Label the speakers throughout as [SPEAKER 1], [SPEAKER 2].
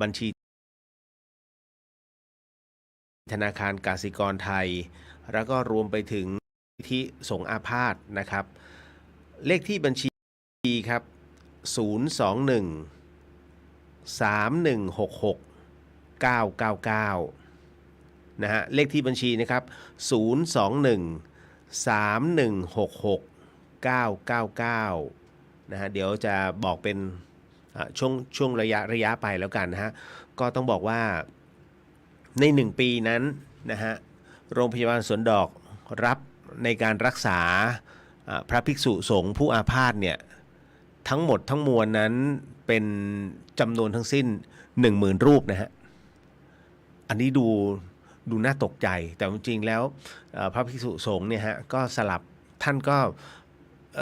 [SPEAKER 1] บัญชีธนาคารกสิกรไทยแล้วก็รวมไปถึงที่สงฆ์อาพาธนะครับเลขที่บัญชีครับ021 3166 999นะฮะเลขที่บัญชีนะครับ021 3166 999นะฮะเดี๋ยวจะบอกเป็นช่วงระยะไปแล้วกันนะฮะก็ต้องบอกว่าใน1ปีนั้นนะฮะโรงพยาบาลสวนดอกรับในการรักษาพระภิกษุสงฆ์ผู้อาพาธเนี่ยทั้งหมดทั้งมวลนั้นเป็นจำนวนทั้งสิ้น 10,000 รูปนะฮะอันนี้ดูน่าตกใจแต่จริงๆแล้วพระภิกษุสงฆ์เนี่ยฮะก็สลับท่านก็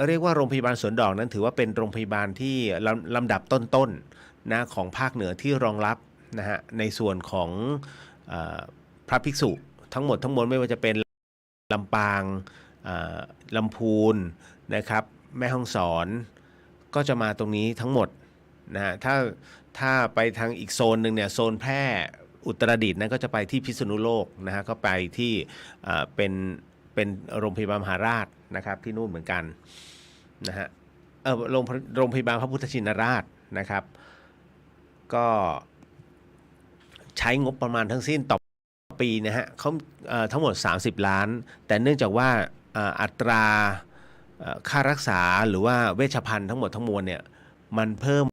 [SPEAKER 1] เรียกว่าโรงพยาบาลสวนดอกนั้นถือว่าเป็นโรงพยาบาลที่ลำดับต้นๆนะของภาคเหนือที่รองรับนะฮะในส่วนของพระภิกษุทั้งหมดทั้งมวลไม่ว่าจะเป็นลำปางลำพูนนะครับแม่ฮ่องสอนก็จะมาตรงนี้ทั้งหมดนะฮะถ้าไปทางอีกโซนหนึ่งเนี่ยโซนแพร่อุตรดิตถ์นั้นก็จะไปที่พิษณุโลกนะฮะก็ไปที่เป็นโรงพยาบาลมหาราชนะครับที่นู่นเหมือนกันนะฮะโรงพยาบาลพระพุทธชินราชนะครับก็ใช้งบประมาณทั้งสิ้นต่อปีนะฮะเขาทั้งหมด30 ล้านแต่เนื่องจากว่าอัตราค่ารักษาหรือว่าเวชภัณฑ์ทั้งหมดทั้งมวลเนี่ยมันเพิ่ม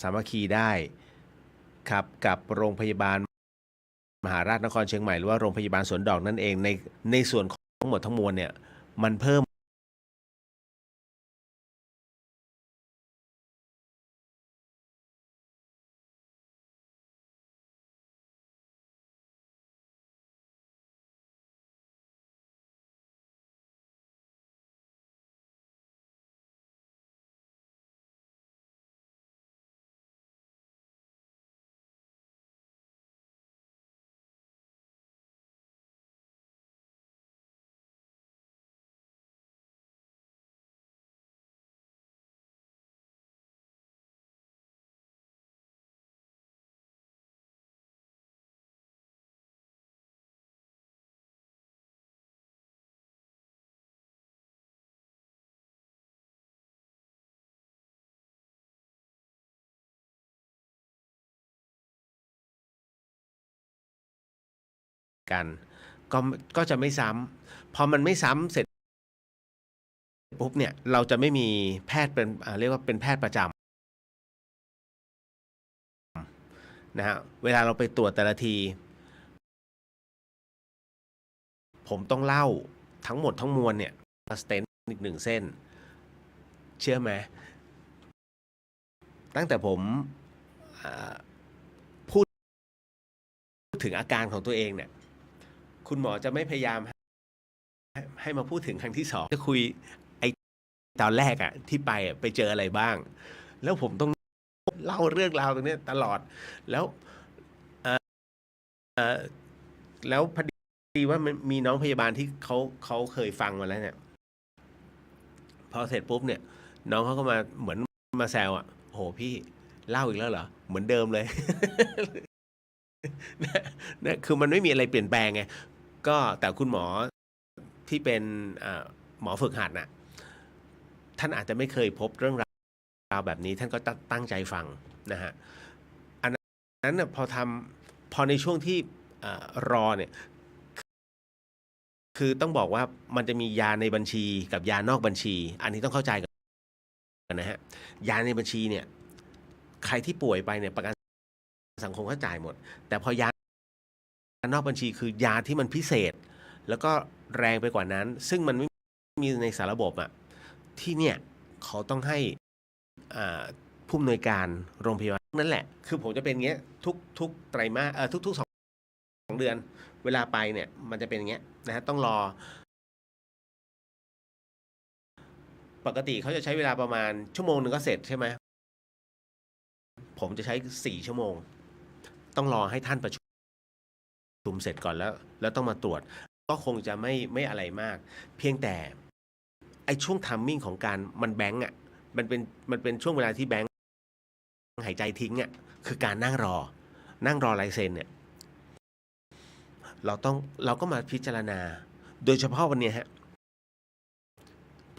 [SPEAKER 1] สามัคคีได้ครับกับโรงพยาบาลมหาราชนครเชียงใหม่หรือว่าโรงพยาบาลสวนดอกนั่นเองในส่วนของทั้งหมดทั้งมวลเนี่ยมันเพิ่มกันก็ก็จะไม่ซ้ำพอมันไม่ซ้ำเสร็จปุ๊บเนี่ยเราจะไม่มีแพทย์เป็นเรียกว่าเป็นแพทย์ประจำนะฮะเวลาเราไปตรวจแต่ละที ผมต้องเล่าทั้งหมดทั้งมวลเนี่ยสเตนอีก1 เส้นเชื่อไหมตั้งแต่ผมพูดถึงอาการของตัวเองเนี่ยคุณหมอจะไม่พยายามให้มาพูดถึงครั้งที่2จะคุยไอ้ตอนแรกอะที่ไปเจออะไรบ้าง แล้วผมต้องเล่าเรื่องราวตรงนี้ตลอดแล้วแล้วพอดีว่ามันมีน้องพยาบาลที่เขาเคยฟังมาแล้วเนี่ยพอเสร็จปุ๊บเนี่ยน้องเขาก็มาเหมือนมาแซวอ่ะโหพี่เล่าอีกแล้วเหรอเหมือนเดิมเลย นะคือมันไม่มีอะไรเปลี่ยนแปลงไงก็แต่คุณหมอที่เป็นหมอฝึกหัดน่ะท่านอาจจะไม่เคยพบเรื่องราวแบบนี้ท่านก็ตั้งใจฟังนะฮะอันนั้นน่ะพอในช่วงที่รอเนี่ยคือต้องบอกว่ามันจะมียาในบัญชีกับยานอกบัญชี อันนี้ต้องเข้าใจกันนะฮะยาในบัญชีเนี่ยใครที่ป่วยไปเนี่ยประกันสังคมเขาจ่ายหมด แต่พอยานอกบัญชีคือยาที่มันพิเศษ แล้วก็แรงไปกว่านั้น ซึ่งมันไม่มีในสารระบบอะที่เนี่ยเขาต้องให้ผู้อำนวยการโรงพยาบาลนั่นแหละคือผมจะเป็นอย่างเงี้ยทุกไตรมาสทุก2 เดือนเวลาไปเนี่ยมันจะเป็นอย่างเงี้ยนะฮะต้องรอปกติเขาจะใช้เวลาประมาณชั่วโมงหนึ่งก็เสร็จใช่ไหมผมจะใช้4 ชั่วโมงต้องรอให้ท่านประชุมเสร็จก่อนแล้วต้องมาตรวจก็คงจะไม่อะไรมากเพียงแต่ไอ้ช่วงทัมมิ่งของการมันแบงก์อ่ะมันเป็นช่วงเวลาที่แบงก์หายใจทิ้งอ่ะคือการนั่งรอลายเซ็นเนี่ยเราก็มาพิจารณาโดยเฉพาะวันนี้ฮะ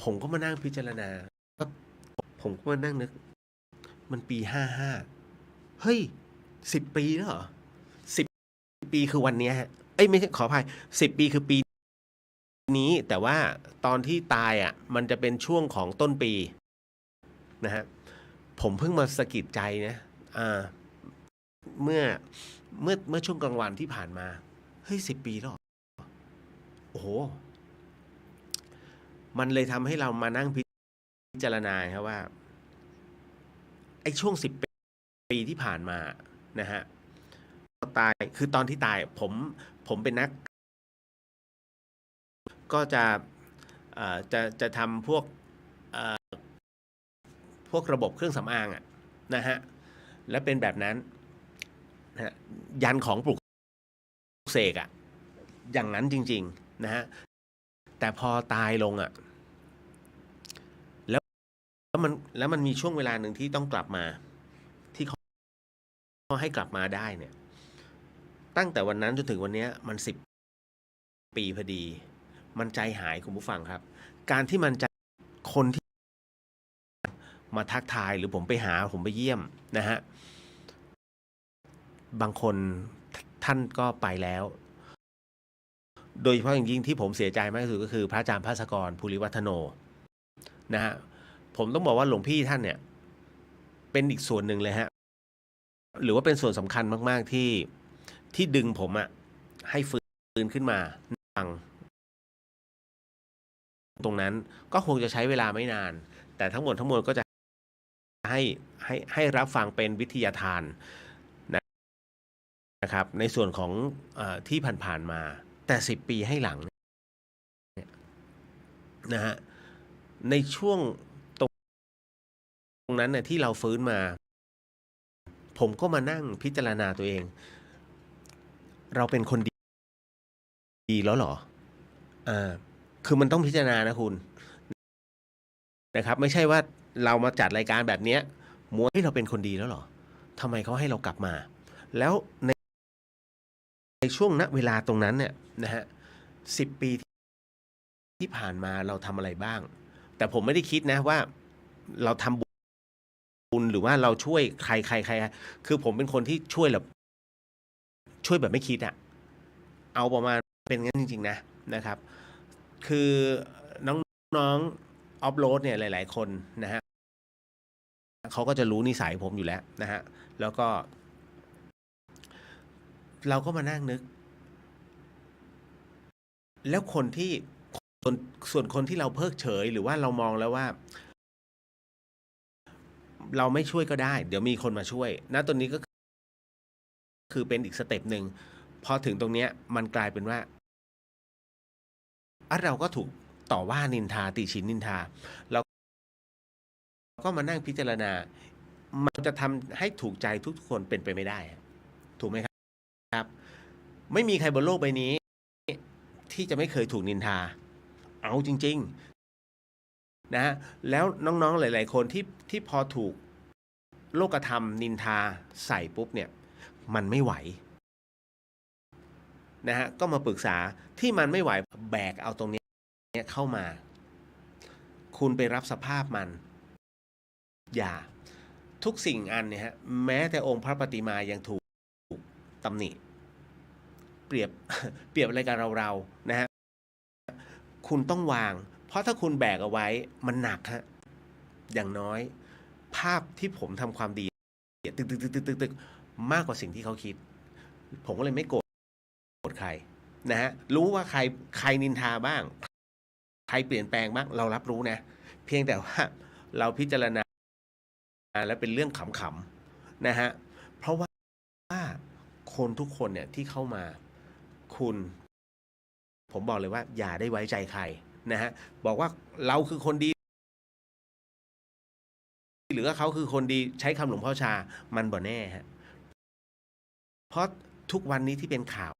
[SPEAKER 1] ผมก็มานั่งพิจารณาผมก็มานั่งนึกมันปี55เฮ้ย10 ปีแล้วเหรอ10 ปีคือวันนี้ฮะเอ้ยไม่ใช่ขออภัย10 ปีคือปีนี้แต่ว่าตอนที่ตายอ่ะมันจะเป็นช่วงของต้นปีนะฮะผมเพิ่งมาสะกิดใจนะเมื่อช่วงกลางวันที่ผ่านมาเฮ้ย10 ปีแล้วโอ้โหมันเลยทำให้เรามานั่งพิจารณาครับว่าไอ้ช่วง10 ปีที่ผ่านมานะฮะตายคือตอนที่ตายผมเป็นนักก็จะทำพวกระบบเครื่องสำอางนะฮะและเป็นแบบนั้นนะยันของปลุกเสกอย่างนั้นจริงๆนะฮะแต่พอตายลงแล้วมันมีช่วงเวลาหนึ่งที่ต้องกลับมาที่เขาให้กลับมาได้เนี่ยตั้งแต่วันนั้นจนถึงวันนี้มัน10 ปีพอดีมันใจหายคุณผู้ฟังครับการที่มันจะคนที่มาทักทายหรือผมไปหาผมไปเยี่ยมนะฮะบางคนท่านก็ไปแล้วโดยเฉพาะอย่างยิ่งที่ผมเสียใจมากที่สุดก็คือพระอาจารย์ภาสกรภูริวัฒโนนะฮะผมต้องบอกว่าหลวงพี่ท่านเนี่ยเป็นอีกส่วนหนึ่งเลยฮะหรือว่าเป็นส่วนสำคัญมากๆที่ดึงผมให้ฟื้นขึ้นมาฟังตรงนั้นก็คงจะใช้เวลาไม่นานแต่ทั้งหมดทั้งมวลก็จะให้รับฟังเป็นวิทยาทานนะครับในส่วนของที่ผ่านๆมาแต่10 ปีให้หลังนะฮะในช่วงตรงนั้นเนี่ยที่เราฟื้นมาผมก็มานั่งพิจารณาตัวเองเราเป็นคนดีแล้วเหรอคือมันต้องพิจารณานะคุณนะครับไม่ใช่ว่าเรามาจัดรายการแบบนี้มัวให้เราเป็นคนดีแล้วเหรอทำไมเขาให้เรากลับมาแล้วในช่วงณเวลาตรงนั้นเนี่ยนะฮะ10 ปีที่ผ่านมาเราทำอะไรบ้างแต่ผมไม่ได้คิดนะว่าเราทำบุญหรือว่าเราช่วยใครคือผมเป็นคนที่ช่วยแบบไม่คิดเอาประมาณเป็นงั้นจริงๆนะครับคือน้องออฟโรดเนี่ยหลายๆคนนะฮะเขาก็จะรู้นิสัยผมอยู่แล้วนะฮะแล้วก็เราก็มานั่งนึก แล้วคนที่ส่วนคนที่เราเพิกเฉยหรือว่าเรามองแล้วว่าเราไม่ช่วยก็ได้ เดี๋ยวมีคนมาช่วยณตรงนี้ก็คือเป็นอีกสเต็ปหนึ่งพอถึงตรงเนี้ยมันกลายเป็นว่าเราก็ถูกต่อว่านินทาติฉินนินทาเราก็มานั่งพิจารณามันจะทำให้ถูกใจทุกคนเป็นไปไม่ได้ถูกไหมครับ ไม่มีใครบนโลกใบนี้ที่จะไม่เคยถูกนินทาเอาจริงๆนะฮะแล้วน้องๆหลายๆคนที่พอถูกโลกธรรมนินทาใส่ปุ๊บเนี่ยมันไม่ไหวนะฮะก็มาปรึกษาที่มันไม่ไหวแบกเอาตรงนี้เข้ามาคุณไปรับสภาพมันอย่าทุกสิ่งอันเนี่ยฮะแม้แต่องค์พระปฏิมายังถูกตำหนิเปรียบ เปรียบอะไรกับเรานะฮะคุณต้องวางเพราะถ้าคุณแบกเอาไว้มันหนักฮะอย่างน้อยภาพที่ผมทำความดีตึกมากกว่าสิ่งที่เขาคิดผมก็เลยไม่โกรธใครนะฮะรู้ว่าใครนินทาบ้างใครเปลี่ยนแปลงบ้างเรารับรู้นะเพียงแต่ว่าเราพิจารณาแล้วเป็นเรื่องขำๆนะฮะเพราะว่าคนทุกคนเนี่ยที่เข้ามาผมบอกเลยว่าอย่าได้ไว้ใจใครนะฮะบอกว่าเราคือคนดีหรือว่าเขาคือคนดีใช้คำหลวงพ่อชามันบ่แน่ฮะเพราะทุกวันนี้ที่เป็นข่าว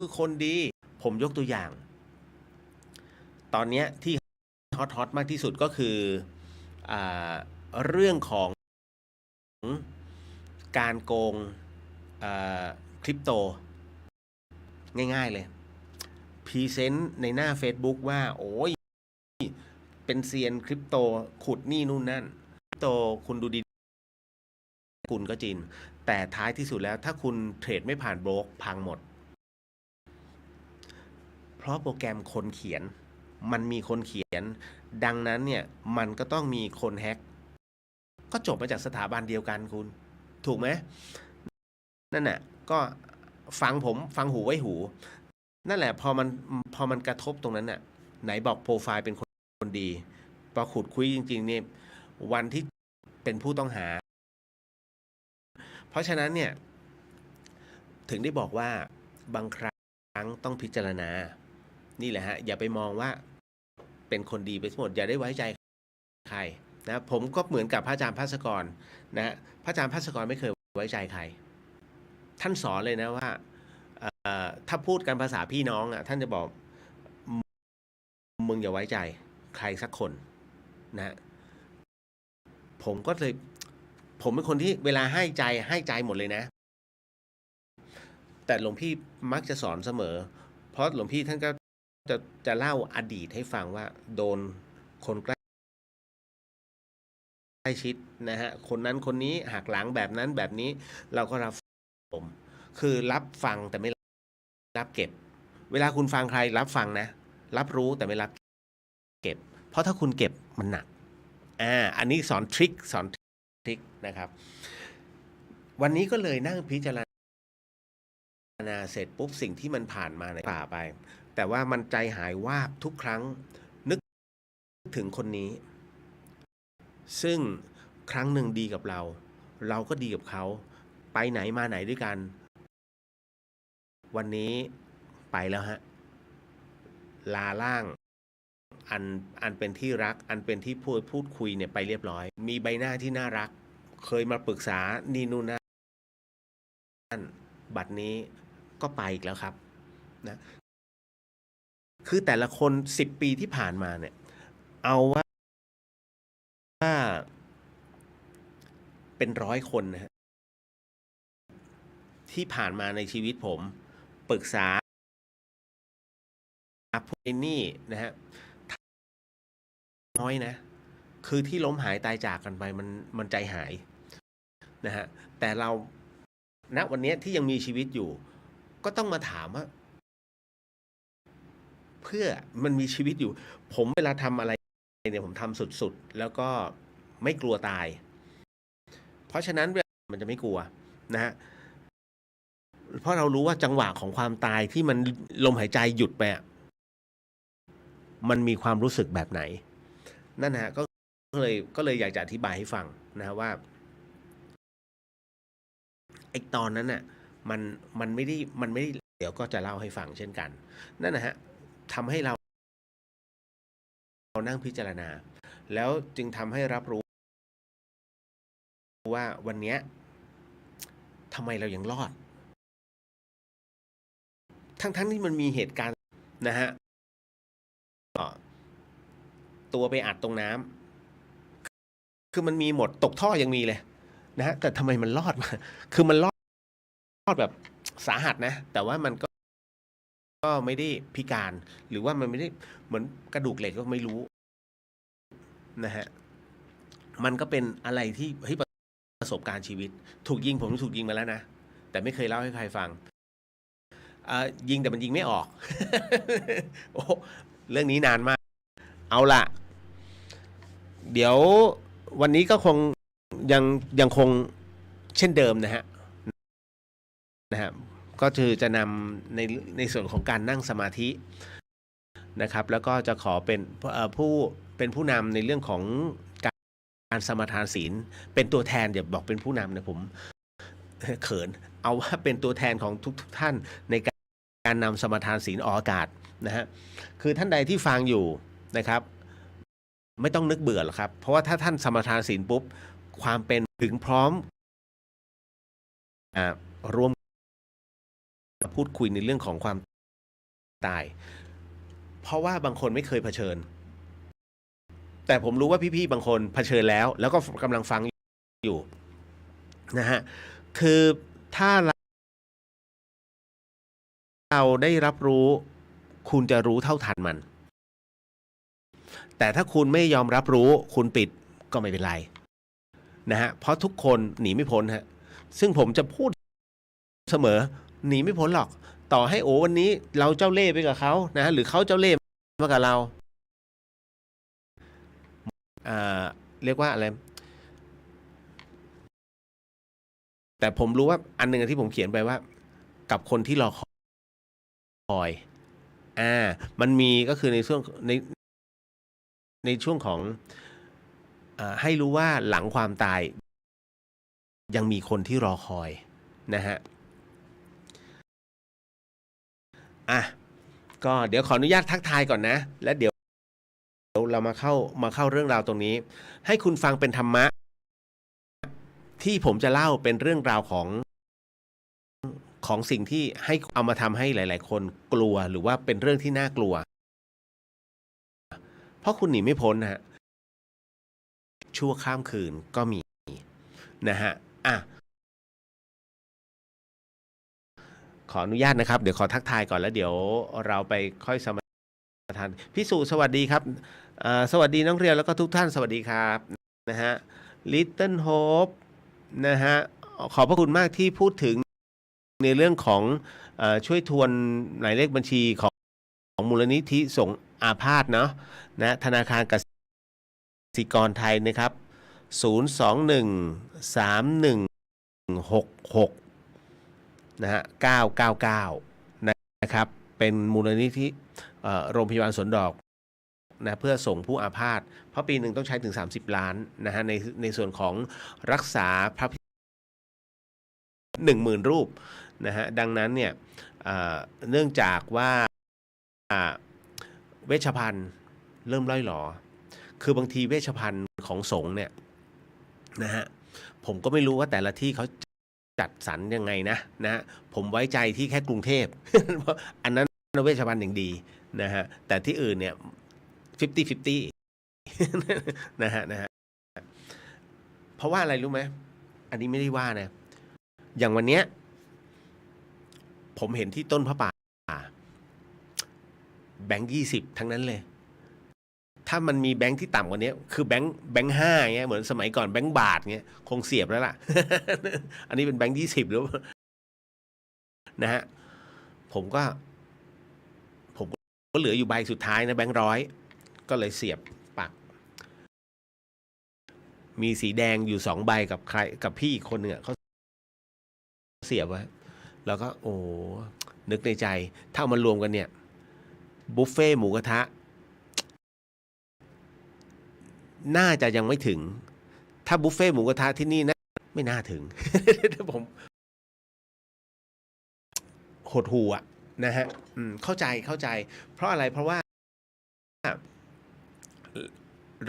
[SPEAKER 1] คือคนดีผมยกตัวอย่างตอนนี้ที่ฮอตมากที่สุดก็คืออ่าเรื่องของการโกงคริปโตง่ายๆเลยพรีเซนต์ในหน้า Facebook ว่าโอ้ยเป็นเซียนคริปโตขุดนี่นู่นนั่นคริปโตคุณดูดีคุณก็จริงแต่ท้ายที่สุดแล้วถ้าคุณเทรดไม่ผ่านโบรกพังหมดเพราะโปรแกรมคนเขียนมันมีคนเขียนดังนั้นเนี่ยมันก็ต้องมีคนแฮ็กก็จบมาจากสถาบันเดียวกันคุณถูกไหมนั่นน่ะก็ฟังหูไว้หูนั่นแหละพอมันกระทบตรงนั้นน่ะไหนบอกโปรไฟล์เป็นคนดีพอขุดคุยจริงๆเนี่ยวันที่เป็นผู้ต้องหาเพราะฉะนั้นเนี่ยถึงได้บอกว่าบางครั้งต้องพิจารณานี่แหละฮะอย่าไปมองว่าเป็นคนดีไปทั้งหมดอย่าได้ไว้ใจใครนะผมก็เหมือนกับพระอาจารย์ภาสกรนะพระอาจารย์ภาสกรไม่เคยไว้ใจใครท่านสอนเลยนะว่าถ้าพูดกันภาษาพี่น้องอ่ะท่านจะบอกมึงอย่าไว้ใจใครสักคนนะผมก็เลยผมเป็นคนที่เวลาให้ใจหมดเลยนะแต่หลวงพี่มักจะสอนเสมอเพราะหลวงพี่ท่านก็จะเล่าอดีตให้ฟังว่าโดนคนใกล้ชิดนะฮะคนนั้นคนนี้หักหลังแบบนั้นแบบนี้เราก็รับผมคือรับฟังแต่ไม่รับเก็บเวลาคุณฟังใครรับฟังนะรับรู้แต่ไม่รับเก็บเพราะถ้าคุณเก็บมันหนักอันนี้สอนทริคนะครับวันนี้ก็เลยนั่งพิจารณาเสร็จปุ๊บสิ่งที่มันผ่านมาในป่าไปแต่ว่ามันใจหายวาบทุกครั้งนึกถึงคนนี้ซึ่งครั้งหนึ่งดีกับเราเราก็ดีกับเขาไปไหนมาไหนด้วยกันวันนี้ไปแล้วฮะลาล่างอันเป็นที่รักอันเป็นที่พูดคุยเนี่ยไปเรียบร้อยมีใบหน้าที่น่ารักเคยมาปรึกษานี่นู่นนั่นบัดนี้ก็ไปอีกแล้วครับนะคือแต่ละคน10 ปีที่ผ่านมาเนี่ยเอาว่าเป็น100 คนนะฮะที่ผ่านมาในชีวิตผมปรึกษาพวกนี่นะฮะน้อยนะคือที่ล้มหายตายจากกันไปมันใจหายนะฮะแต่เราณวันนี้ที่ยังมีชีวิตอยู่ก็ต้องมาถามว่าเพื่อมันมีชีวิตอยู่ผมเวลาทำอะไรเนี่ยผมทำสุดๆแล้วก็ไม่กลัวตายเพราะฉะนั้นมันจะไม่กลัวนะฮะ เพราะเรารู้ว่าจังหวะของความตายที่มันลมหายใจหยุดไปอะมันมีความรู้สึกแบบไหน นั่นนะฮะก็เลยอยากจะอธิบายให้ฟังนะฮะว่าไอ้ตอนนั้นน่ะมันไม่ได้เดี๋ยวก็จะเล่าให้ฟังเช่นกัน นั่นนะฮะทำให้เรานั่งพิจารณา แล้วจึงทำให้รับรู้ว่าวันเนี้ยทำไมเรายังรอด ทั้งที่มันมีเหตุการณ์นะฮะตัวไปอัดตรงน้ำคือมันมีหมดตกท่อยังมีเลยนะฮะแต่ทำไมมันรอดมาคือมันรอดแบบสาหัสนะ แต่ว่ามันก็ไม่ได้พิการ หรือว่ามันไม่ได้เหมือนกระดูกเหล็กก็ไม่รู้นะฮะมันก็เป็นอะไรที่เฮ้ยประสบการณ์ชีวิต ถูกยิงผมถูกยิงมาแล้วนะ แต่ไม่เคยเล่าให้ใครฟังยิงแต่มันยิงไม่ออก โอ้เรื่องนี้นานมาก เอาล่ะ เดี๋ยววันนี้ก็คงยังคงเช่นเดิมนะฮะก็คือจะนำในส่วนของการนั่งสมาธินะครับ แล้วก็จะขอเป็นผู้นำในเรื่องของการสมาทานศีลเป็นตัวแทนอย่าบอกเป็นผู้นำนะผมเขินเอาว่าเป็นตัวแทนของทุกท่านในการนำสมาทานศีลออกอากาศนะฮะคือท่านใดที่ฟังอยู่นะครับไม่ต้องนึกเบื่อหรอกครับเพราะว่าถ้าท่านสมาทานศีลปุ๊บความเป็นถึงพร้อมรวมพูดคุยในเรื่องของความตายเพราะว่าบางคนไม่เคยเผชิญแต่ผมรู้ว่าพี่ๆบางคนเผชิญแล้วก็กำลังฟังอยู่นะฮะคือถ้าเราได้รับรู้คุณจะรู้เท่าทันมันแต่ถ้าคุณไม่ยอมรับรู้คุณปิดก็ไม่เป็นไรนะฮะเพราะทุกคนหนีไม่พ้นฮะซึ่งผมจะพูดเสมอหนีไม่พ้นหรอกต่อให้โอ้วันนี้เราเจ้าเล่ห์ไปกับเขานะหรือเขาเจ้าเล่ห์มากับเราเรียกว่าอะไรแต่ผมรู้ว่าอันหนึ่งที่ผมเขียนไปว่ากับคนที่รอคอยมันมีก็คือในช่วงของให้รู้ว่าหลังความตายยังมีคนที่รอคอยนะฮะก็เดี๋ยวขออนุญาตทักทายก่อนนะและเดี๋ยวเรามาเข้าเรื่องราวตรงนี้ให้คุณฟังเป็นธรรมะที่ผมจะเล่าเป็นเรื่องราวของสิ่งที่ให้เอามาทำให้หลายๆคนกลัวหรือว่าเป็นเรื่องที่น่ากลัวเพราะคุณหนีไม่พ้นนะฮะชั่วข้ามคืนก็มีนะฮะขออนุญาตนะครับเดี๋ยวขอทักทายก่อนแล้วเดี๋ยวเราไปค่อยสมาทานพี่สุสวัสดีครับสวัสดีน้องเรียวแล้วก็ทุกท่านสวัสดีครับนะฮะ Little Hope นะฮะขอบพระคุณมากที่พูดถึงในเรื่องของช่วยทวนหมายเลขบัญชีของมูลนิธิสงฆ์อาพาธเนาะนะธนาคารกสิกรไทยนะครับ0213166นะฮะ999นะครับเป็นมูลนิธิโรงพยาบาลสวนดอกนะเพื่อส่งผู้อาพาธเพราะปีหนึ่งต้องใช้ถึง30 ล้านนะฮะในส่วนของรักษาพระ10,000 รูปนะฮะดังนั้นเนี่ยเนื่องจากว่าเวชภัณฑ์เริ่มล่อยหลอคือบางทีเวชภัณฑ์ของสงฆ์เนี่ยนะฮะผมก็ไม่รู้ว่าแต่ละที่เขาจัดสรรยังไงนะฮะผมไว้ใจที่แค่กรุงเทพ เพราะอันนั้นเวชภัณฑ์อย่างดีนะฮะแต่ที่อื่นเนี่ย50-50 นะฮะเพราะว่าอะไรรู้ไหมอันนี้ไม่ได้ว่านะอย่างวันเนี้ยผมเห็นที่ต้นพระป่าแบงค์20ทั้งนั้นเลยถ้ามันมีแบงค์ที่ต่ำกว่านี้คือแบงค์5เงี้ยเหมือนสมัยก่อนแบงค์บาทเงี้ยคงเสียบแล้วล่ะ อันนี้เป็นแบงค์20หรือนะฮะผมก็เหลืออยู่ใบสุดท้ายนะแบงค์100ก็เลยเสียบปักมีสีแดงอยู่2 ใบกับใครกับพี่อีกคนหนึ่งเขาเสียบไว้ แล้วก็โอ้นึกในใจถ้าเอามารวมกันเนี่ยบุฟเฟ่หมูกระทะน่าจะยังไม่ถึงถ้าบุฟเฟ่หมูกระทะที่นี่นะไม่น่าถึง ผมหดหู่อะนะฮะเข้าใจเพราะอะไรเพราะว่า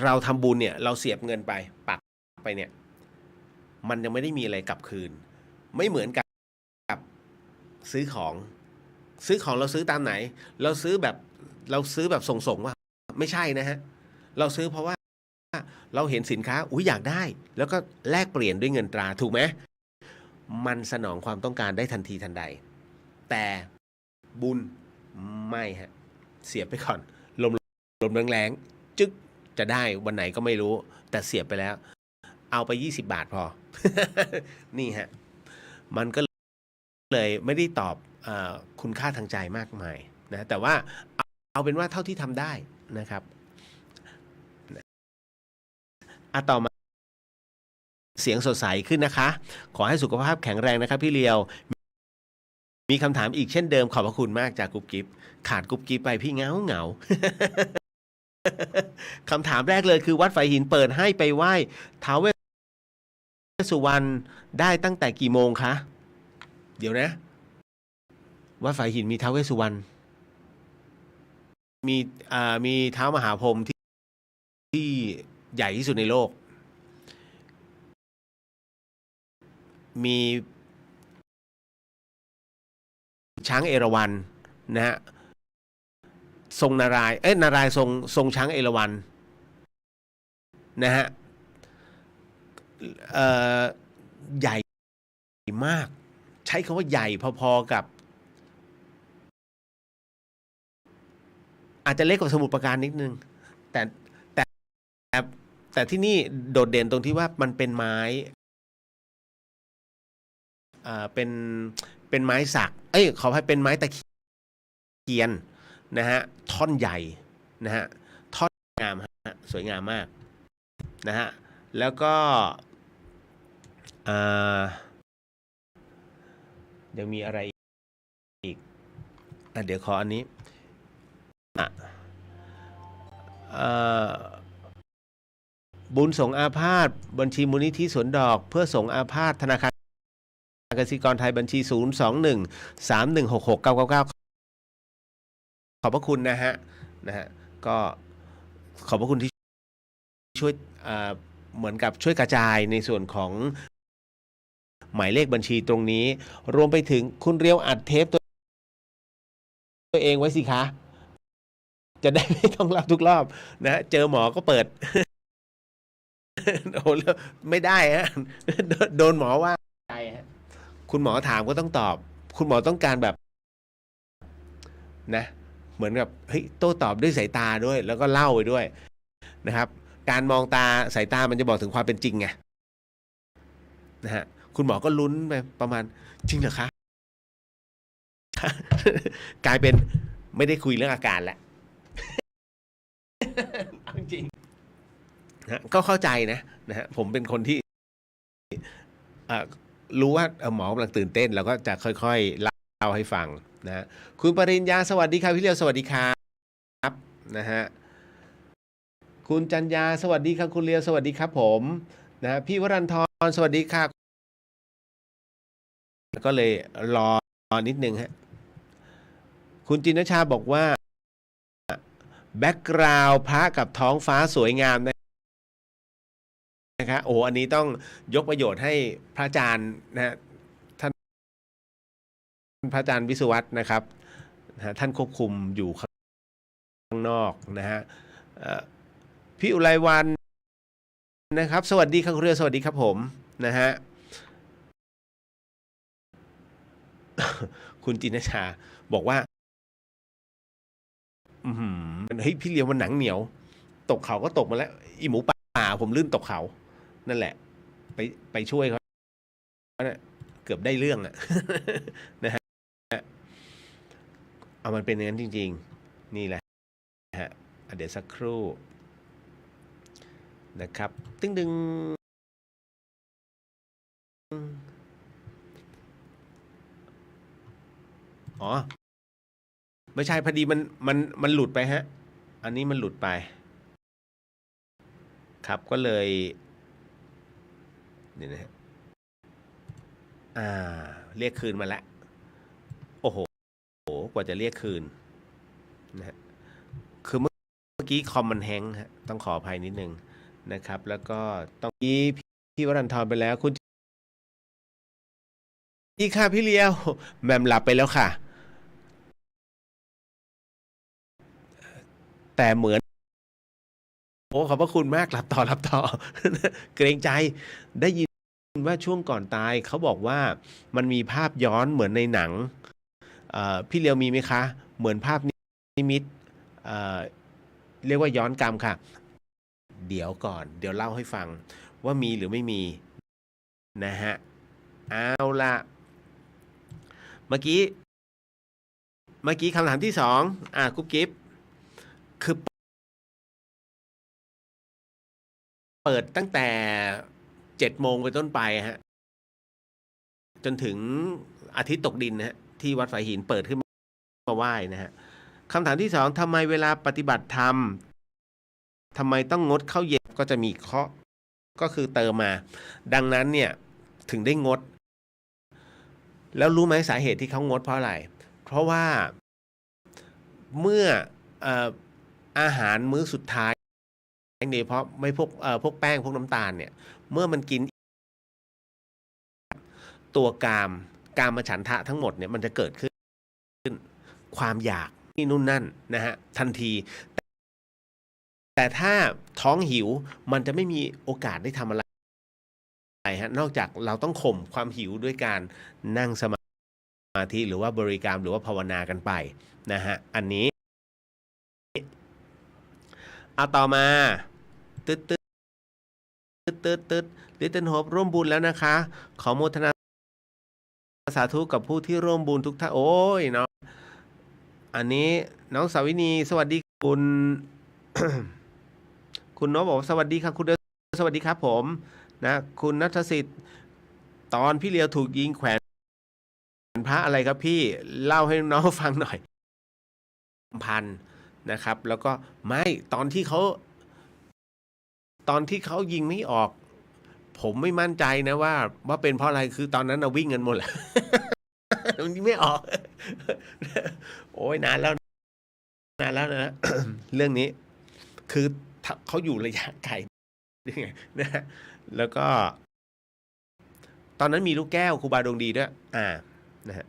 [SPEAKER 1] เราทำบุญเนี่ยเราเสียบเงินไปปักไปเนี่ยมันยังไม่ได้มีอะไรกลับคืนไม่เหมือนกับซื้อของเราซื้อตามไหนเราซื้อแบบส่งว่าไม่ใช่นะฮะเราซื้อเพราะว่าเราเห็นสินค้าอยากได้แล้วก็แลกเปลี่ยนด้วยเงินตราถูกไหมมันสนองความต้องการได้ทันทีทันใดแต่บุญไม่ฮะเสียบไปก่อนลมแรงๆจึ๊กจะได้วันไหนก็ไม่รู้แต่เสียบไปแล้วเอาไป20 บาทพอ นี่ฮะมันก็เลยไม่ได้ตอบคุณค่าทางใจมากมายนะแต่ว่าเอาเป็นว่าเท่าที่ทำได้นะครับต่อมาเสียงสดใสขึ้นนะคะขอให้สุขภาพแข็งแรงนะครับพี่เลียวมีคำถามอีกเช่นเดิมขอบพระคุณมากจากกุ๊บกิ๊บขาดกุ๊บกิ๊บไปพี่เหงา คำถามแรกเลยคือวัดฝายหินเปิดให้ไปไหว้ท้าวเวสสุวรรณได้ตั้งแต่กี่โมงคะเดี๋ยวนะวัดฝายหินมีท้าวเวสสุวรรณมีท้าวมหาพรหมที่ใหญ่ที่สุดในโลกมีช้างเอราวัณนะฮะทรงนารายนารายทรงช้างเอราวัณนะฮะใหญ่มากใช้คำว่าใหญ่พอๆกับอาจจะเล็กกว่าสมุทรปราการนิดนึงแต่แต่แต่ที่นี่โดดเด่นตรงที่ว่ามันเป็นไม้เป็นไม้สักขอให้เป็นไม้ตะเคียนนะฮะท่อนใหญ่นะฮะท่อนงามฮะสวยงามมากนะฮะแล้วก็เดี๋ยวมีอะไรอีกเดี๋ยวขออันนี้บุญส่งอาพาธบัญชีมูลนิธิสวนดอกเพื่อส่งอาพาธธนาคารกสิกรไทยบัญชี021316699ขอบพระคุณนะฮะก็ขอบพระคุณที่ช่วยเหมือนกับช่วยกระจายในส่วนของหมายเลขบัญชีตรงนี้รวมไปถึงคุณเรียวอัดเทปตัวเองไว้สิคะจะได้ไม่ต้องเล่าทุกรอบนะเจอหมอก็เปิดโอ้ไม่ได้ฮะโดนหมอว่าใช่ฮะคุณหมอถามก็ต้องตอบคุณหมอต้องการแบบนะเหมือนกับโต้ตอบด้วยสายตาด้วยแล้วก็เล่าไปด้วยนะครับการมองตาสายตามันจะบอกถึงความเป็นจริงไงนะฮะคุณหมอก็ลุ้นไปประมาณจริงเหรอคะ กลายเป็นไม่ได้คุยเรื่องอาการแล้วจริงนะก็เข้าใจนะฮะผมเป็นคนที่รู้ว่าหมอกำลังตื่นเต้นแล้วก็จะค่อยๆเล่าให้ฟังนะคุณปริญญาสวัสดีครับพี่เลียวสวัสดีครับนะฮะคุณจัญญาสวัสดีครับคุณเลียวสวัสดีครับผมนะพี่วรันทรสวัสดีครับก็เลยรอนิดนึงฮะคุณจินชาบอกว่าแบ็กกราวด์พระกับท้องฟ้าสวยงามนะครับอันนี้ต้องยกประโยชน์ให้พระอาจารย์นะฮะท่านพระอาจารย์วิศวัตรนะครับท่านควบคุมอยู่ข้างนอกนะฮะพี่อุไรวันนะครับสวัสดีครับคุณเรือสวัสดีครับผมนะฮะคุณจินชาบอกว่าพี่เลียวมันหนังเหนียวตกเขาก็ตกมาแล้วอีหมูป่าผมลื่นตกเขานั่นแหละไปช่วยเขาเกือบได้เรื่องอะนะฮะเอามันเป็นอย่างนั้นจริงๆนี่แหละฮะเดี๋ยวสักครู่นะครับตึ้งดึง อ๋อไม่ใช่พอดีมันหลุดไปฮะ อันนี้มันหลุดไป ครับก็เลยนี่นะฮะเรียกคืนมาแล้วโอ้โหกว่าจะเรียกคืนนะฮะคือเมื่อกี้คอมมันแฮงค์ฮะต้องขออภัยนิดนึงนะครับ แล้วก็ต้องพี่วรันทรไปแล้วคุณพี่ค่ะพี่เลียวแหม่มหลับไปแล้วค่ะ แต่เหมือนโอ้ขอบพระคุณมากหลับต่อ เกรงใจได้ยินว่าช่วงก่อนตายเขาบอกว่ามันมีภาพย้อนเหมือนในหนังพี่เลียวมีไหมคะ เหมือนภาพนิมิตเอ่อเรียกว่าย้อนกรรมค่ะ เดี๋ยวก่อนเดี๋ยวเล่าให้ฟังว่ามีหรือไม่มีนะฮะเอาละเมื่อกี้คำถามที่สองกุ๊บกิ๊บคือเปิดตั้งแต่7 โมงไปต้นไปฮะจนถึงอาทิตย์ตกดินนะฮะที่วัดฝายหินเปิดขึ้นมาไหว้นะฮะคำถามที่สองทำไมเวลาปฏิบัติธรรมทำไมต้องงดข้าวเย็นก็จะมีข้อก็คือเติมมาดังนั้นเนี่ยถึงได้งดแล้วรู้ไหมสาเหตุที่เขางดเพราะอะไรเพราะว่าเมื่ออาหารมื้อสุดท้ายเนี่ยเพราะไม่พวกแป้งพวกน้ำตาลเนี่ยเมื่อมันกินตัวกามฉันทะทั้งหมดเนี่ยมันจะเกิดขึ้นความอยากนี่นู่นนั่นนะฮะทันทีแต่ถ้าท้องหิวมันจะไม่มีโอกาสได้ทำอะไรฮะนอกจากเราต้องข่มความหิวด้วยการนั่งสมาธิหรือว่าบริกรรมหรือว่าภาวนากันไปนะฮะอันนี้เอาต่อมาตึ๊ดลิตเติ้ลโฮปร่วมบุญแล้วนะคะ ขอโมทนาสาธุกับผู้ที่ร่วมบุญทุกท่านโอ้ยเนาะอันนี้น้องสาวินีสวัสดีคุณ คุณโนบอกสวัสดีครับคุณเดชสวัสดีครับผมนะคุณณัฐสิทธิ์ตอนพี่เลียวถูกยิงแขวนพระอะไรครับพี่เล่าให้น้องฟังหน่อยพันนะครับ แล้วก็ไม่ตอนที่เขายิงไม่ออกผมไม่มั่นใจนะว่าเป็นเพราะอะไรคือตอนนั้นเราวิ่งกันหมดแหละมันยิงไม่ออกโอ้ยนานแล้วนะ เรื่องนี้คือเขาอยู่ระยะไกลนะฮะแล้วก็ตอนนั้นมีลูกแก้วครูบาดวงดีด้วยนะฮะ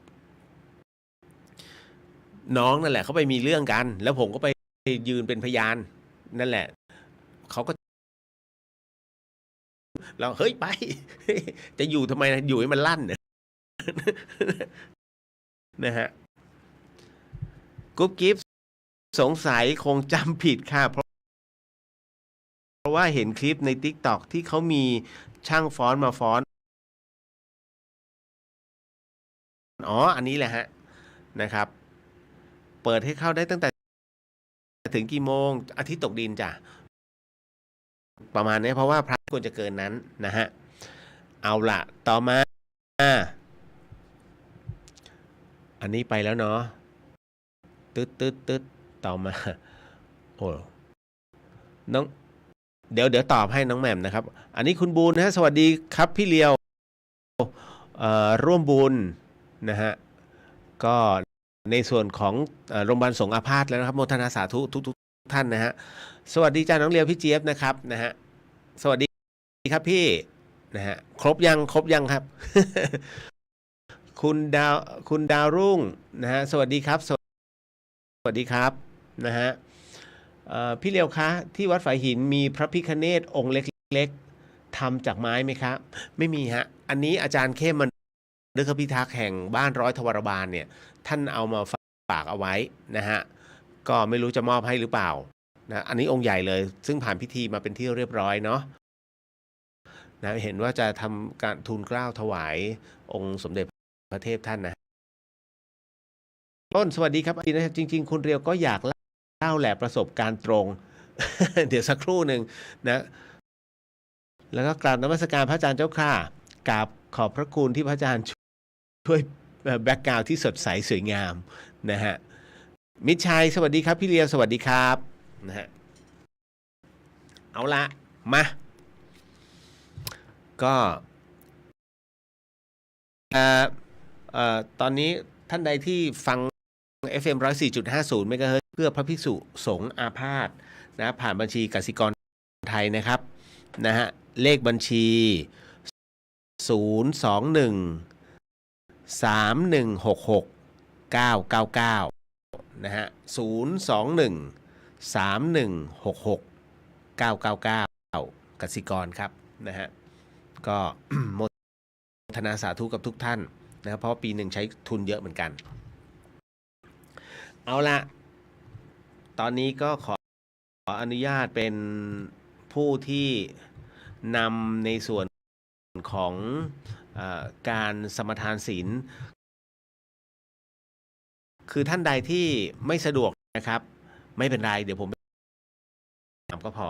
[SPEAKER 1] น้องนั่นแหละเขาไปมีเรื่องกัน แล้วผมก็ไปยืนเป็นพยานนั่นแหละเขาก็เราเฮ้ยไป จะอยู่ทำไมนะอยู่ให้มันลั่นนะฮะกุ๊บกิ๊บสงสัยคงจำผิดค่ะเพราะว่าเห็นคลิปใน TikTok ที่เขามีช่างฟ้อนมาฟ้อนอันนี้แหละฮะนะครับ เปิดให้เข้าได้ตั้งแต่ถึงกี่โมงอาทิตย์ตกดินจ้ะประมาณนี้เพราะว่าพระควรจะเกินนั้นนะฮะเอาละต่อมาอันนี้ไปแล้วเนาะตึ๊ดต่อมาโอ้น้องเดี๋ยวตอบให้น้องแหม่มนะครับอันนี้คุณบูนนะฮะสวัสดีครับพี่เลียวร่วมบุญนะฮะก็ในส่วนของโรงพยาบาลสงฆ์อาพาธแล้วนะครับโมทนาสาธุทุกท่านนะฮะสวัสดีจ้าน้องเลียวพี่เจี๊ยบนะครับนะฮะสวัสดีครับพี่นะฮะครบยังครับ คุณดาวรุ่งนะฮะสวัสดีครับสวัสดีครับนะฮะพี่เลียวคะที่วัดฝายหินมีพระพิฆเนศองค์เล็กๆทำจากไม้ไหมครับไม่มีฮะอันนี้อาจารย์เข้มมันฤคพิทักษ์แห่งบ้านร้อยทวารบาลเนี่ยท่านเอามาฝากเอาไว้นะฮะก็ไม่รู้จะมอบให้หรือเปล่านะอันนี้องค์ใหญ่เลยซึ่งผ่านพิธีมาเป็นที่เรียบร้อยเนาะนะเห็นว่าจะทำการทูลเกล้าถวายองค์สมเด็จพระเทพท่านนะต้นสวัสดีครับนะจริงๆคุณเรียวก็อยากเล่าแหละประสบการณ์ตรง เดี๋ยวสักครู่หนึ่งนะแล้วก็กราบนมัสการพระอาจารย์เจ้าค่ะกราบขอบพระคุณที่พระอาจารย์ช่วย แบ็กกราวด์ที่สดใสสวยงามนะฮะมิตรชัยสวัสดีครับพี่เลียวสวัสดีครับนะฮะเอาละมาก็ตอนนี้ท่านใดที่ฟัง FM 104.50 เมกะเฮิรตซ์เพื่อพระภิกษุสงฆ์อาพาธนะผ่านบัญชีกสิกรไทยนะครับนะฮะเลขบัญชี 021 3166 999นะฮะ021 3166 999กสิกรครับนะฮะก็ โมทนาสาธุกับทุกท่านนะครับเพราะปีหนึ่งใช้ทุนเยอะเหมือนกันเอาละตอนนี้ก็ขออนุญาตเป็นผู้ที่นำในส่วนของการสมทานศีลคือท่านใดที่ไม่สะดวกนะครับไม่เป็นไรเดี๋ยวผมทำก็พอ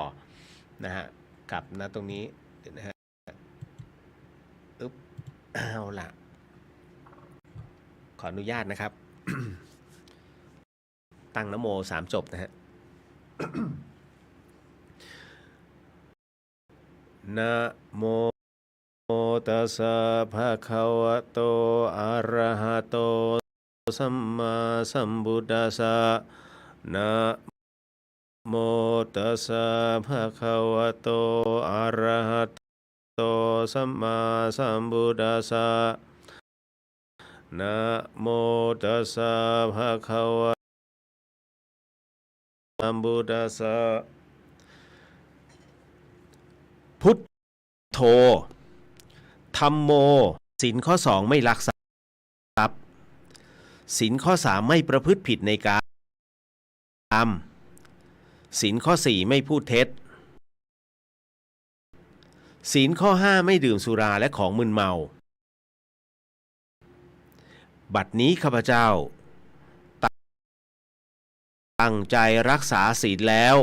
[SPEAKER 1] นะฮะกับนะตรงนี้นะฮะเอาละขออนุญาตนะครับ ตั้งนะโม3 จบนะฮะ นะโมตัสสะภะคะวะโตอะระหะโตสัมมาสัมพุทธัสสะนะโมตัสสะภะคะวะโตอะระหะโตสัมมาสัมพุทธัสสะนะโมตัสสะภะคะวะสัมพุทธัสสะพุทโธธัมโมศีลข้อ2ไม่ลักทรัพย์ศีลข้อ3ไม่ประพฤติผิดในกามศีลข้อ4ไม่พูดเท็จศีลข้อ5ไม่ดื่มสุราและของมึนเมาบัดนี้ข้าพเจ้าตั้งใจรักษาศีลแล้ว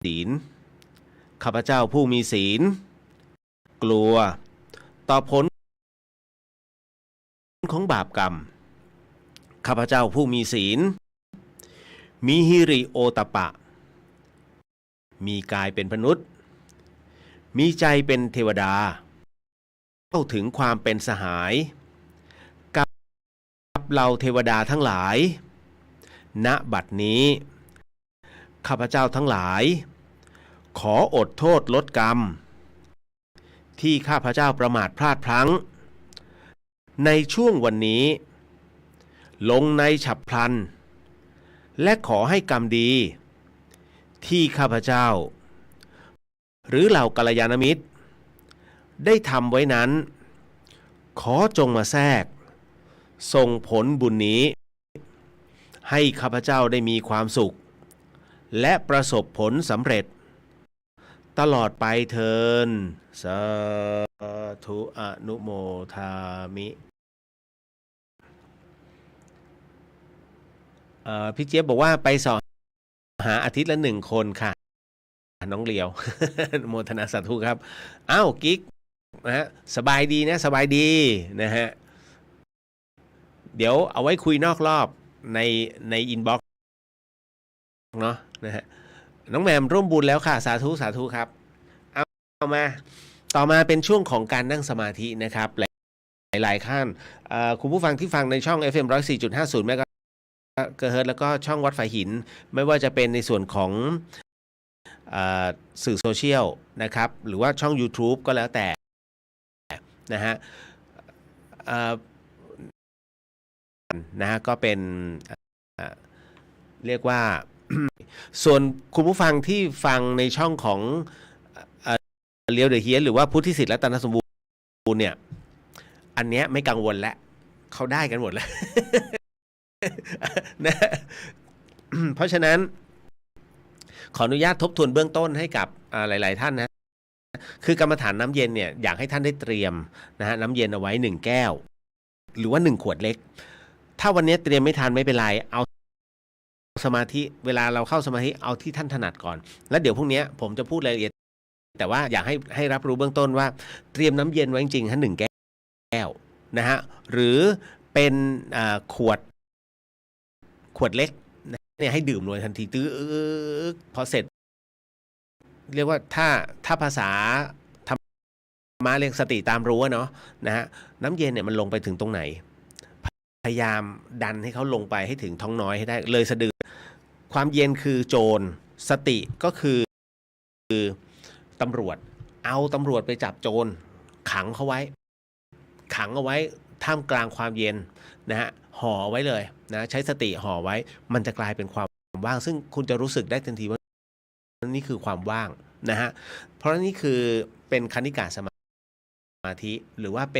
[SPEAKER 1] ศีลข้าพเจ้าผู้มีศีลกลัวต่อผลของบาปกรรมข้าพเจ้าผู้มีศีลมีฮิริโอตปะมีกายเป็นมนุษย์มีใจเป็นเทวดาเข้าถึงความเป็นสหายกับเราเทวดาทั้งหลายณบัดนี้ข้าพเจ้าทั้งหลายขออดโทษลดกรรมที่ข้าพเจ้าประมาทพลาดพลั้งในช่วงวันนี้ลงในฉับพลันและขอให้กรรมดีที่ข้าพเจ้าหรือเหล่ากัลยาณมิตรได้ทำไว้นั้นขอจงมาแทรกส่งผลบุญนี้ให้ข้าพเจ้าได้มีความสุขและประสบผลสำเร็จตลอดไปเทินสาธุอนุโมทามิพี่เจี๊ยบบอกว่าไปสอบหาอาทิตย์ละ1 คนค่ะน้องเหลียว โมทนาสาธุครับอ้าวกิ๊กนะฮะสบายดีนะสบายดีนะฮะเดี๋ยวเอาไว้คุยนอกรอบในอินบ็อกซ์เนาะนะฮะน้องแหม่มร่วมบุญแล้วค่ะสาธุสาธุครับเอามาต่อมาเป็นช่วงของการนั่งสมาธินะครับหลายขั้นคุณผู้ฟังที่ฟังในช่อง FM 104.50 เมกะเฮิรตซ์แล้วก็ช่องวัดฝายหินไม่ว่าจะเป็นในส่วนของสื่อโซเชียลนะครับหรือว่าช่อง YouTube ก็แล้วแต่นะฮะนะฮะก็เป็นเรียกว่า ส่วนคุณผู้ฟังที่ฟังในช่องของเลียวเดอะเฮียนหรือว่าพุทธิสิทธิ์รัตนสมบูรณ์เนี่ยอันเนี้ยไม่กังวลแล้วเขาได้กันหมดแล้ว นะเพราะฉะนั้นขออนุญาตทบทวนเบื้องต้นให้กับหลายๆท่านนะคือกรรมฐานน้ำเย็นเนี่ยอยากให้ท่านได้เตรียมนะฮะน้ำเย็นเอาไว้1 แก้วหรือว่า1 ขวดเล็กถ้าวันนี้เตรียมไม่ทันไม่เป็นไรเอาสมาธิเวลาเราเข้าสมาธิเอาที่ท่านถนัดก่อนแล้วเดี๋ยวพรุ่งนี้ผมจะพูดรายละเอียดแต่ว่าอยากให้รับรู้เบื้องต้นว่าเตรียมน้ำเย็นไว้จริงๆ1 แก้ว นะฮะหรือเป็นขวดเล็กเนี่ยให้ดื่มเลยทันทีตื้อพอเสร็จเรียกว่าถ้าภาษาธรรมะเรียกสติตามรู้เนาะนะฮะน้ำเย็นเนี่ยมันลงไปถึงตรงไหนพยายามดันให้เขาลงไปให้ถึงท้องน้อยให้ได้เลยสะดือความเย็นคือโจรสติก็คือตำรวจเอาตำรวจไปจับโจรขังเอาไว้ท่ามกลางความเย็นนะฮะห่อไว้เลยนะใช้สติห่อไว้มันจะกลายเป็นความว่างซึ่งคุณจะรู้สึกได้ทันทีว่านี่คือความว่างนะฮะเพราะนี่คือเป็นคณิกะสมาธิหรือว่าเ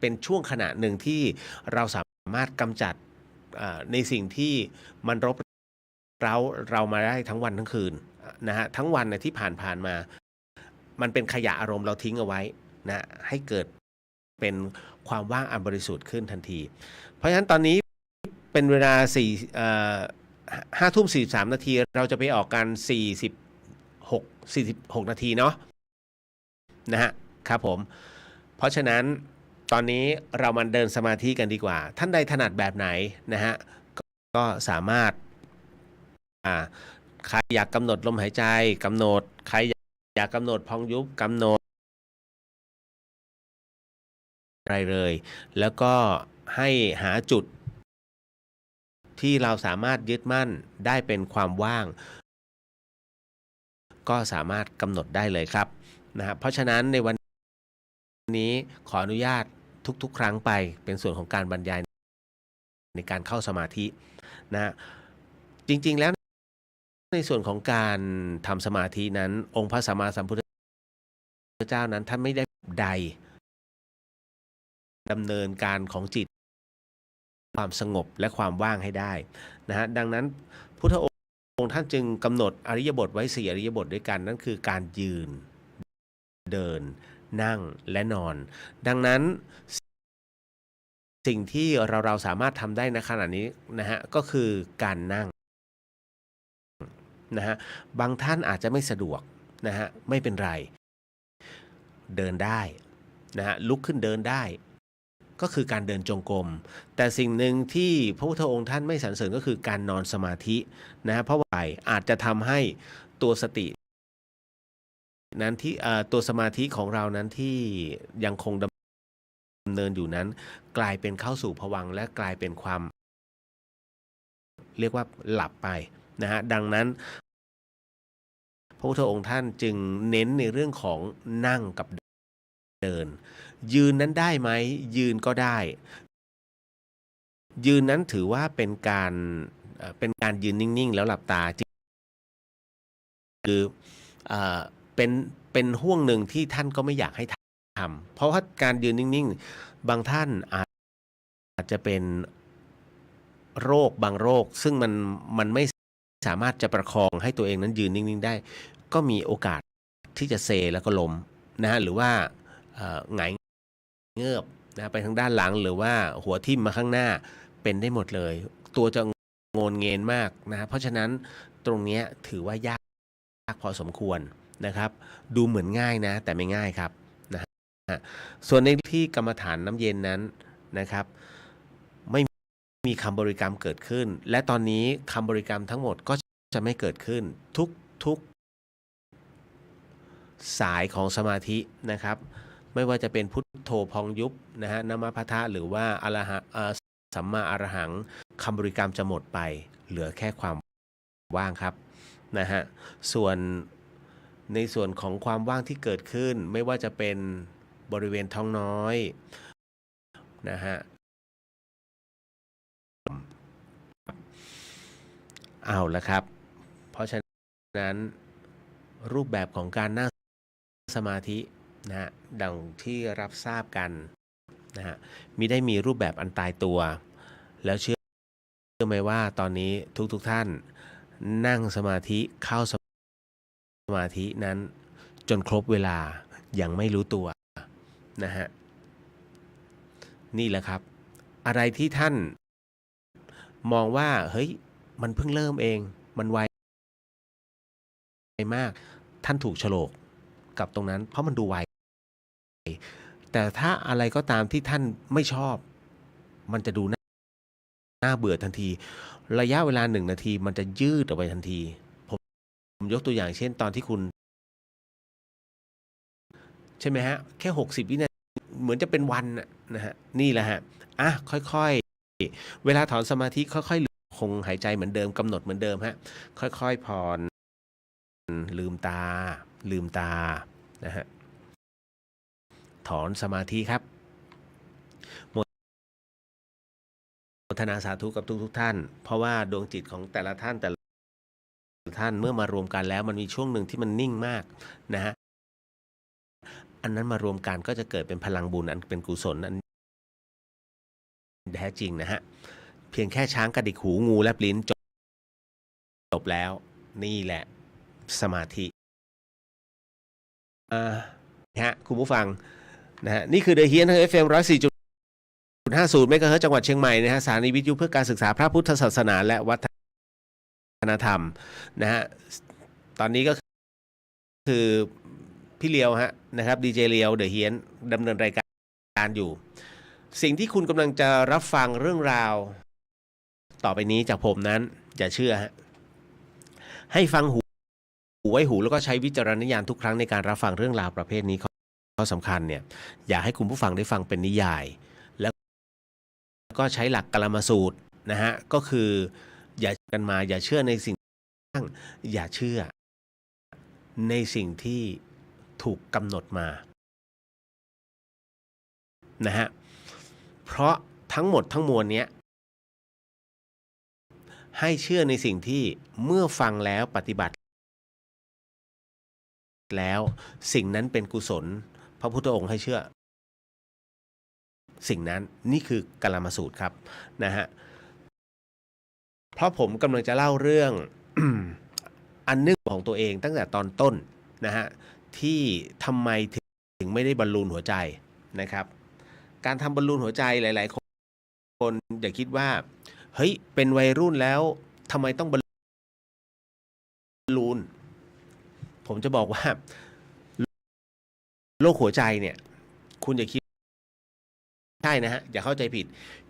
[SPEAKER 1] ป็นช่วงขณะหนึ่งที่เราสามารถกำจัดในสิ่งที่มันรบเรามาได้ทั้งวันทั้งคืนนะฮะทั้งวันที่ผ่านมามันเป็นขยะอารมณ์เราทิ้งเอาไว้นะให้เกิดเป็นความว่างอันบริสุทธิ์ขึ้นทันทีเพราะฉะนั้นตอนนี้เป็นเวลา5 ทุ่ม 43 นาทีเราจะไปออกกัน46 นาทีเนาะนะฮะครับผมเพราะฉะนั้นตอนนี้เรามาเดินสมาธิกันดีกว่าท่านใดถนัดแบบไหนนะฮะก็สามารถใครอยากกำหนดลมหายใจกำหนดใครอยากกำหนดพองยุบกำหนดอะไรเลยแล้วก็ให้หาจุดที่เราสามารถยึดมั่นได้เป็นความว่างก็สามารถกำหนดได้เลยครับนะเพราะฉะนั้นในวันนี้ขออนุญาตทุกครั้งไปเป็นส่วนของการบรรยายในการเข้าสมาธินะจริงๆแล้วในส่วนของการทำสมาธินั้นองค์พระสัมมาสัมพุทธเจ้านั้นท่านไม่ได้ใดดำเนินการของจิตความสงบและความว่างให้ได้นะฮะดังนั้นพุทธองค์ท่านจึงกำหนดอริยบทไว้4อริยบทด้วยกันนั่นคือการยืนเดินนั่งและนอนดังนั้นสิ่งที่เราสามารถทำได้ในขณะนี้นะฮะก็คือการนั่งนะฮะบางท่านอาจจะไม่สะดวกนะฮะไม่เป็นไรเดินได้นะฮะลุกขึ้นเดินได้ก็คือการเดินจงกรมแต่สิ่งหนึ่งที่พระพุทธองค์ท่านไม่สรรเสริญก็คือการนอนสมาธินะฮะเพราะว่าอาจจะทำให้ตัวสตินั้นที่ตัวสมาธิของเรานั้นที่ยังคงดำเนินอยู่นั้นกลายเป็นเข้าสู่ภวังค์และกลายเป็นความเรียกว่าหลับไปนะฮะดังนั้นพระพุทธองค์ท่านจึงเน้นในเรื่องของนั่งกับเดินยืนนั้นได้ไหมยืนก็ได้ยืนนั้นถือว่าเป็นการยืนนิ่งๆแล้วหลับตาคือเป็นห่วงหนึ่งที่ท่านก็ไม่อยากให้ทำเพราะว่าการยืนนิ่งๆบางท่านอาจจะเป็นโรคบางโรคซึ่งมันไม่สามารถจะประคองให้ตัวเองนั้นยืนนิ่งๆได้ก็มีโอกาสที่จะเซแล้วก็ล้มนะฮะหรือว่าหงายเงือบนะไปทางด้านหลังหรือว่าหัวทิ่มมาข้างหน้าเป็นได้หมดเลยตัวจะโงนเงินมากนะเพราะฉะนั้นตรงนี้ถือว่ายากพอสมควรนะครับดูเหมือนง่ายนะแต่ไม่ง่ายครับนะฮะส่วนในที่กรรมฐานน้ำเย็นนั้นนะครับไม่มีคำบริกรรมเกิดขึ้นและตอนนี้คำบริกรรมทั้งหมดก็จะไม่เกิดขึ้นทุกสายของสมาธินะครับไม่ว่าจะเป็นพุทโธพองยุบนะฮะนามพัทธะหรือว่าอรหะสัมมาอรหังคำบริกรรมจะหมดไปเหลือแค่ความว่างครับนะฮะส่วนในส่วนของความว่างที่เกิดขึ้นไม่ว่าจะเป็นบริเวณท้องน้อยนะฮะเอาละครับเพราะฉะนั้นรูปแบบของการนั่งสมาธินะฮะดังที่รับทราบกันนะฮะมิได้มีรูปแบบอันตายตัวแล้วเชื่อไหมว่าตอนนี้ทุกท่านนั่งสมาธิเข้าสมาธินั้นจนครบเวลายังไม่รู้ตัวนะฮะนี่แหละครับอะไรที่ท่านมองว่าเฮ้ยมันเพิ่งเริ่มเองมันไวมากท่านถูกโฉลกกับตรงนั้นเพราะมันดูไว แต่ถ้าอะไรก็ตามที่ท่านไม่ชอบ มันจะดูน่าเบื่อทันที ระยะเวลา1 นาทีมันจะยืดออกไปทันที ผมยกตัวอย่างเช่นตอนที่คุณ ใช่ไหมฮะ แค่60 วินาทีเหมือนจะเป็นวันนะฮะ นี่แหละฮะค่อยๆ เวลาถอนสมาธิค่อยๆคงหายใจเหมือนเดิมกำหนดเหมือนเดิมฮะ ค่อยๆผ่อนลืมตานะฮะถอนสมาธิครับโมทนาสาธุกับทุกท่าน เพราะว่าดวงจิตของแต่ละท่านเมื่อมารวมกันแล้วมันมีช่วงหนึ่งที่มันนิ่งมากนะฮะอันนั้นมารวมกันก็จะเกิดเป็นพลังบุญอันเป็นกุศลอันแท้จริงนะฮะเพียงแค่ช้างกระดิกหูงูแลบลิ้นจบแล้วนี่แหละสมาธิฮะคุณผู้ฟังนะฮะนี่คือเดอะเฮียนทาง FM 104.50 เมกะเฮิรตซ์จังหวัดเชียงใหม่นะฮะสถานีวิทยุเพื่อการศึกษาพระพุทธศาสนาและวัฒนธรรมนะฮะตอนนี้ก็คือพี่เลียวฮะนะครับดีเจเลียวเดอะเฮียนดำเนินรายการอยู่สิ่งที่คุณกำลังจะรับฟังเรื่องราวต่อไปนี้จากผมนั้นอย่าเชื่อฮะให้ฟังหูไว้หูแล้วก็ใช้วิจารณญาณทุกครั้งในการรับฟังเรื่องราวประเภทนี้ข้อสำคัญเนี่ยอยากให้คุณผู้ฟังได้ฟังเป็นนิยายแล้วก็ใช้หลักกลมสูตรนะฮะก็คืออย่ากันมาอย่าเชื่อในสิ่งอย่าเชื่อในสิ่งที่ถูกกำหนดมานะฮะเพราะทั้งหมดทั้งมวลเนี้ยให้เชื่อในสิ่งที่เมื่อฟังแล้วปฏิบัติแล้วสิ่งนั้นเป็นกุศลพระพุทธองค์ให้เชื่อสิ่งนั้นนี่คือกลมสูตรครับนะฮะเพราะผมกำลังจะเล่าเรื่อง อันนึงของตัวเองตั้งแต่ตอนต้นนะฮะที่ทำไมถึงไม่ได้บอลลูนหัวใจนะครับการทำบอลลูนหัวใจหลายๆคนอย่าคิดว่าเฮ้ยเป็นวัยรุ่นแล้วทำไมต้องบอลลูนผมจะบอกว่าโรคหัวใจเนี่ยคุณอย่าคิดใช่นะฮะอย่าเข้าใจผิด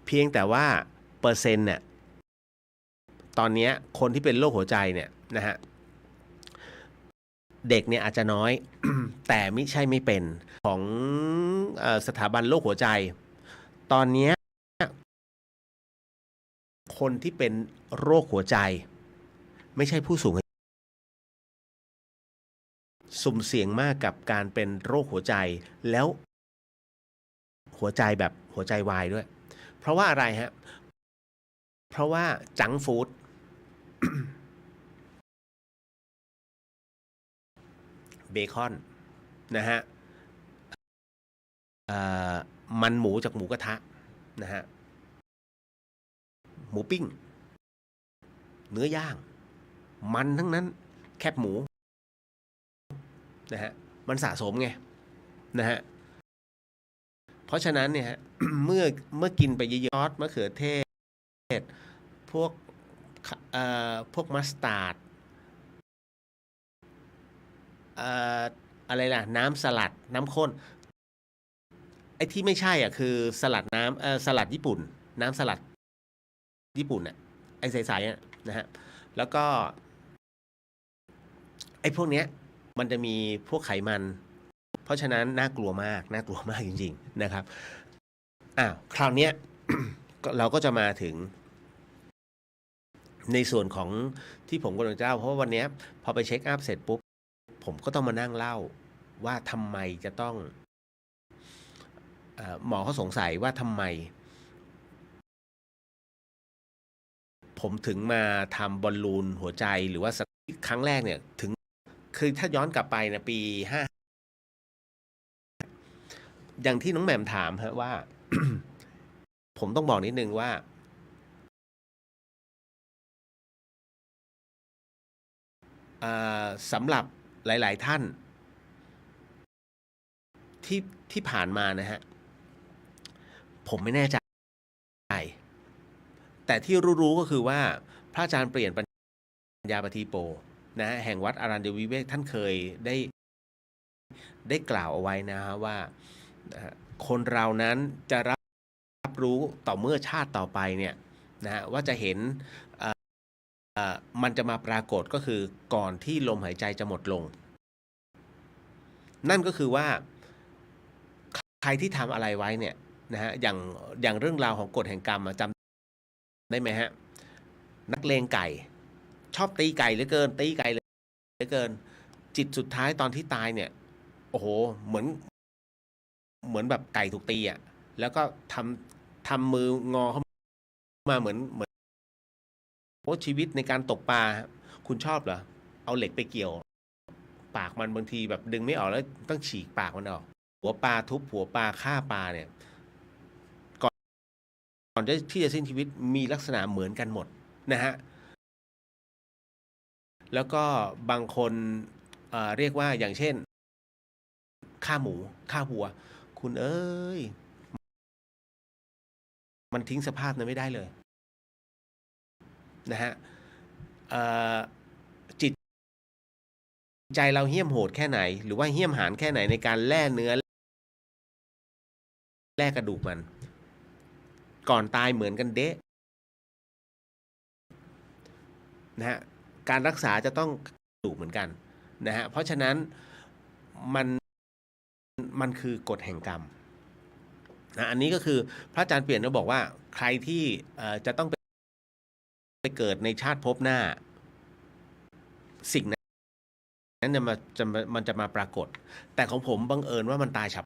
[SPEAKER 1] เพียงแต่ว่าเปอร์เซ็นต์เนี่ยตอนนี้คนที่เป็นโรคหัวใจเนี่ยนะฮะเด็กเนี่ยอาจจะน้อย แต่ไม่ใช่ไม่เป็นของสถาบันโรคหัวใจตอนนี้คนที่เป็นโรคหัวใจไม่ใช่ผู้สูงอายุสุ่มเสี่ยงมากกับการเป็นโรคหัวใจแล้วหัวใจแบบหัวใจวายด้วยเพราะว่าอะไรฮะเพราะว่าจังก์ฟู้ด เบคอนนะฮะมันหมูจากหมูกระทะนะฮะหมูปิ้งเนื้อย่างมันทั้งนั้นแคบหมูนะฮะมันสะสมไงนะฮะเพราะฉะนั้นเนี่ยฮะ เมื่อกินไปเยอะๆซอสมะเขือเทศพวกพวกมัสตาร์ดอะไรล่ะน้ำสลัดน้ำข้นไอ้ที่ไม่ใช่อ่ะคือสลัดน้ำสลัดญี่ปุ่นน้ำสลัดญี่ปุ่นอ่ะไอ้ใสๆอ่ะนะฮะแล้วก็ไอ้พวกเนี้ยมันจะมีพวกไขมันเพราะฉะนั้นน่ากลัวมากจริงๆนะครับคราวเนี้ย เราก็จะมาถึงในส่วนของที่ผมกำลังจะเล่าเพราะว่าวันนี้พอไปเช็คอัพเสร็จปุ๊บผมก็ต้องมานั่งเล่าว่าทำไมจะต้องหมอเขาสงสัยว่าทำไมผมถึงมาทำบอลลูนหัวใจหรือว่าครั้งแรกเนี่ยถึงคือถ้าย้อนกลับไปนะปี5อย่างที่น้องแหม่มถามฮะว่า ผมต้องบอกนิดนึงว่าสำหรับหลายๆท่านที่ผ่านมานะฮะผมไม่แน่ใจแต่ที่รู้ๆก็คือว่าพระอาจารย์เปลี่ยนปัญญาปทีโปนะฮะแห่งวัดอารัญญวิเวกท่านเคยได้กล่าวเอาไว้นะฮะว่า คนเรานั้นจะรับรู้ต่อเมื่อชาติต่อไปเนี่ยนะฮะว่าจะเห็นมันจะมาปรากฏก็คือก่อนที่ลมหายใจจะหมดลง นั่นก็คือว่าใครที่ทำอะไรไว้เนี่ยนะฮะอย่างเรื่องราวของกฎแห่งกรรมจำได้ไหมฮะนักเลงไก่ชอบตีไก่เหลือเกินตีไก่เหลือเกินจิตสุดท้ายตอนที่ตายเนี่ยโอ้โหเหมือนแบบไก่ถูกตีอ่ะแล้วก็ทำมืองอเข้ามาเหมือนโอ้ชีวิตในการตกปลาคุณชอบเหรอเอาเหล็กไปเกี่ยวปากมันบางทีแบบดึงไม่ออกแล้วต้องฉีกปากมันออกหัวปลาทุบหัวปลาฆ่าปลาเนี่ยก่อนที่จะสิ้นชีวิตมีลักษณะเหมือนกันหมดนะฮะแล้วก็บางคนเรียกว่าอย่างเช่นฆ่าหมูฆ่าวัวคุณเอ้ยมันทิ้งสภาพนั้นไม่ได้เลยนะฮะจิตใจเราเหี้ยมโหดแค่ไหนหรือว่าเหี้ยมหาญแค่ไหนในการแล่เนื้อแล่กระดูกมันก่อนตายเหมือนกันเดะนะฮะการรักษาจะต้องกระดูกเหมือนกันนะฮะเพราะฉะนั้นมันมันคือกฎแห่งกรรมนะอันนี้ก็คือพระอาจารย์เปลี่ยนก็บอกว่าใครที่จะต้องไปเกิดในชาติภพหน้าสิ่งนั้นมันจะมาปรากฏแต่ของผมบังเอิญว่ามันตายฉับ